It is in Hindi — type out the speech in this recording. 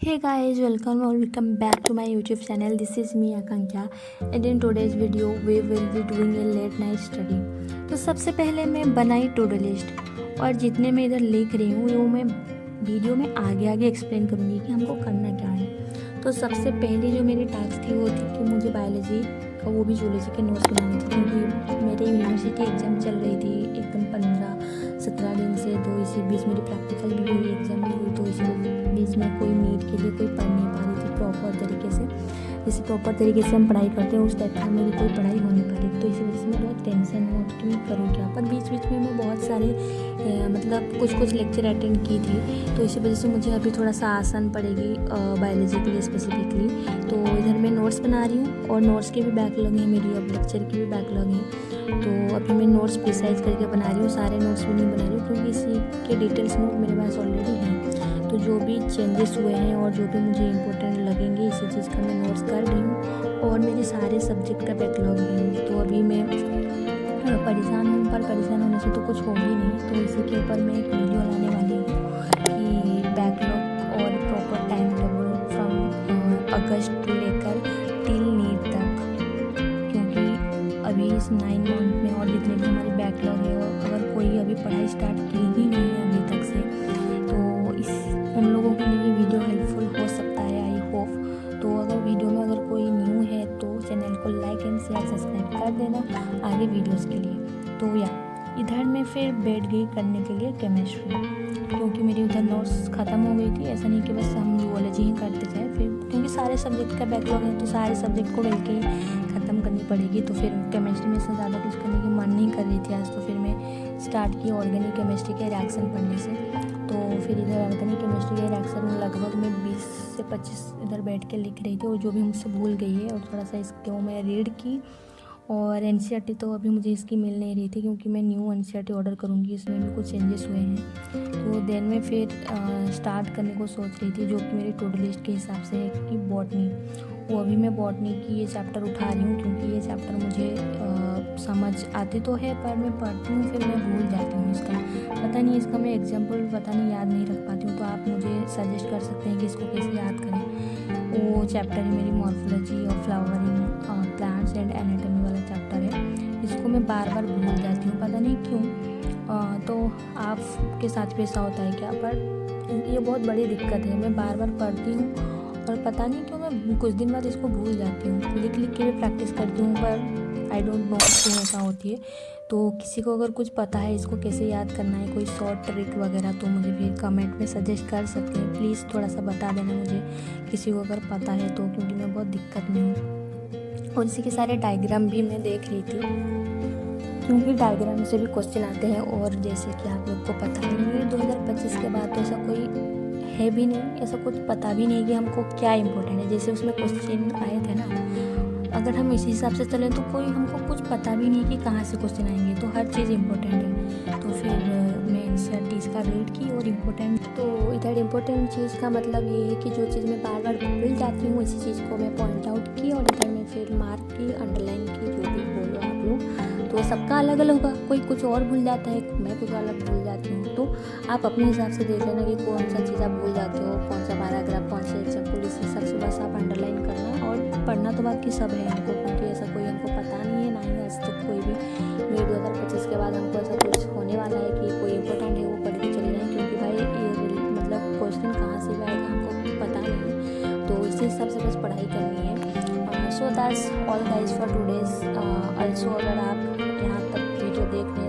Hey guys, welcome back to my YouTube channel. This is me Akanksha and in today's video we will be doing a late night study. तो सबसे पहले मैं बनाई टू डू लिस्ट और जितने मैं इधर लिख रही हूँ वो मैं वीडियो में आगे आगे एक्सप्लेन करूँगी कि हमको करना क्या है। तो सबसे पहले जो मेरी टास्क थी वो थी कि मुझे बायोलॉजी का वो भी जूलॉजी के नोट्स बनाने थे, क्योंकि मेरे यूनिवर्सिटी एग्ज़ाम चल रही थी एकदम 15-17 दिन से। तो इसी बीच मेरी प्रैक्टिकल भी हुई, एग्ज़ाम भी हुई, तो इसी बीच में कोई नीट के लिए कोई पढ़ नहीं पा रही थी प्रॉपर तरीके से। जैसे प्रॉपर तरीके से हम पढ़ाई करते हैं उस टाइप की मेरी कोई पढ़ाई हो नहीं पा रही, तो इसी वजह से मैं बहुत टेंशन हूँ कि मैं करूँ क्या। पर बीच बीच में मैं बहुत सारे मतलब कुछ लेक्चर अटेंड की थी, तो इसी वजह से मुझे अभी थोड़ा सा आसान पड़ेगी बायोलॉजी के लिए स्पेसिफिकली। तो इधर मैं नोट्स बना रही हूँ और नोट्स के भी बैकलॉग हैं मेरी, अब लेक्चर की भी बैकलॉग है। तो अभी मैं नोट्स प्रिसाइज करके बना रही हूँ, सारे नोट्स भी नहीं बना रही हूँ क्योंकि इसी के डिटेल्स नोट मेरे पास ऑलरेडी हैं। तो जो भी चेंजेस हुए हैं और जो भी मुझे इम्पोर्टेंट लगेंगे इसी चीज़ का मैं नोट्स कर रही हूँ और मेरे सारे सब्जेक्ट का बैकलॉग है। तो अभी मैं परेशान हूँ, पर परेशान होने से तो कुछ हो ही नहीं। तो इसी के ऊपर मैं एक वीडियो लाने वाली हूँ कि बैकलॉग और proper time table from August to लेकर टिल नीट तक, क्योंकि अभी इस 9 मंथ में और जितने भी हमारे बैकलॉग है और अगर कोई अभी पढ़ाई स्टार्ट की ही नहीं है अभी तक से, तो इस उन लोगों के लिए वीडियो हेल्पफुल हो सकता है, आई होप। तो अगर वीडियो में अगर कोई न्यू है तो चैनल को लाइक एंड शेयर सब्सक्राइब कर देना आगे वीडियोस के लिए। तो इधर मैं फिर बैठ गई करने के लिए केमिस्ट्री, क्योंकि मेरी उधर नोट्स ख़त्म हो गई थी। ऐसा नहीं कि बस हम जूलॉजी ही करते जाए, फिर क्योंकि सारे सब्जेक्ट का बैकलॉग है तो सारे सब्जेक्ट को मिलके ख़त्म करनी पड़ेगी। तो फिर केमिस्ट्री में से ज़्यादा कुछ करने की मन नहीं कर रही थी आज, तो फिर मैं स्टार्ट की ऑर्गेनिक केमिस्ट्री के रिएक्शन पढ़ने से। तो फिर इधर ऑर्गेनिक केमिस्ट्री के रिएक्शन में लगभग मैं 20 से 25 इधर बैठ के लिख रही थी, और जो भी मुझसे भूल गई है और थोड़ा सा इसको मैं रीड की। और एनसीईआरटी तो अभी मुझे इसकी मिल नहीं रही थी क्योंकि मैं न्यू एनसीईआरटी ऑर्डर करूँगी, इसमें भी कुछ चेंजेस हुए हैं। तो देन में फिर स्टार्ट करने को सोच रही थी, जो कि मेरी टू डू लिस्ट के हिसाब से है कि बॉटनी। वो अभी मैं बॉटनी की ये चैप्टर उठा रही हूँ क्योंकि ये चैप्टर मुझे समझ आती तो है, पर मैं पढ़ती हूँ फिर मैं भूल जाती हूँ। इसका पता नहीं, इसका मैं एग्जाम्पल पता नहीं याद नहीं रख पाती हूँ। तो आप मुझे सजेस्ट कर सकते हैं कि इसको कैसे याद करें। वो चैप्टर है मेरी मॉर्फोलॉजी और फ्लावरिंग प्लांट्स एंड एनाटॉमी वाला चैप्टर है। इसको मैं बार बार भूल जाती हूँ, पता नहीं क्यों। तो आपके साथ भी ऐसा होता है क्या? पर ये बहुत बड़ी दिक्कत है, मैं बार बार पढ़ती हूँ और पता नहीं क्यों मैं कुछ दिन बाद इसको भूल जाती हूँ। लिख के भी प्रैक्टिस करती हूँ पर आई डोंट नो क्यों ऐसा होती है। तो किसी को अगर कुछ पता है इसको कैसे याद करना है, कोई शॉर्ट ट्रिक वगैरह, तो मुझे फिर कमेंट में सजेस्ट कर सकते हैं। प्लीज़ थोड़ा सा बता देना मुझे किसी को अगर पता है तो, क्योंकि मैं बहुत दिक्कत में हूँ। और इसी के सारे डायग्राम भी मैं देख रही थी, क्योंकि डायग्राम से भी क्वेश्चन आते हैं। और जैसे कि आप लोग को पता है नीट 2025 के बाद तो ऐसा कोई है भी नहीं, ऐसा कुछ पता भी नहीं कि हमको क्या इम्पोर्टेंट है। जैसे उसमें क्वेश्चन आए थे ना, अगर हम इसी हिसाब से चलें तो कोई हमको कुछ पता भी नहीं कि कहाँ से क्वेश्चन आएंगे। तो हर चीज़ इम्पोर्टेंट है। तो फिर मैं एनसीईआरटी का रीड की और इम्पोर्टेंट, तो इधर इम्पोर्टेंट चीज़ का मतलब ये है कि जो चीज़ मैं बार बार भूल जाती हूँ इसी चीज़ को मैं पॉइंट आउट की और इधर मैं फिर मार्क की, अंडरलाइन की, जो भी बोलो आप लोग। तो सबका अलग अलग होगा, कोई कुछ और भूल जाता है, मैं कुछ अलग भूल जाती हूँ। तो आप अपने हिसाब से देख लेना कि कौन सा चीज़ आप भूल जाते हो, कौन सा पैराग्राफ, कौन सा एग्जाम्पल, इस हिसाब से बस आप अंडरलाइन करना। और पढ़ना तो बाकी सब है हमको, क्योंकि ऐसा कोई हमको पता नहीं है, ना ही आज तक कोई भी नीट 2025 के बाद हमको ऐसा कुछ होने वाला है कि कोई इंपॉर्टेंट है वो पढ़ के चले जाएँ। क्योंकि भाई ये मतलब क्वेश्चन कहाँ से भी आएगा हमको पता नहीं, तो इसी हिसाब से बस पढ़ाई करनी है। So that's all guys for today's. Also अगर आप यहाँ तक वीडियो देख रहे हैं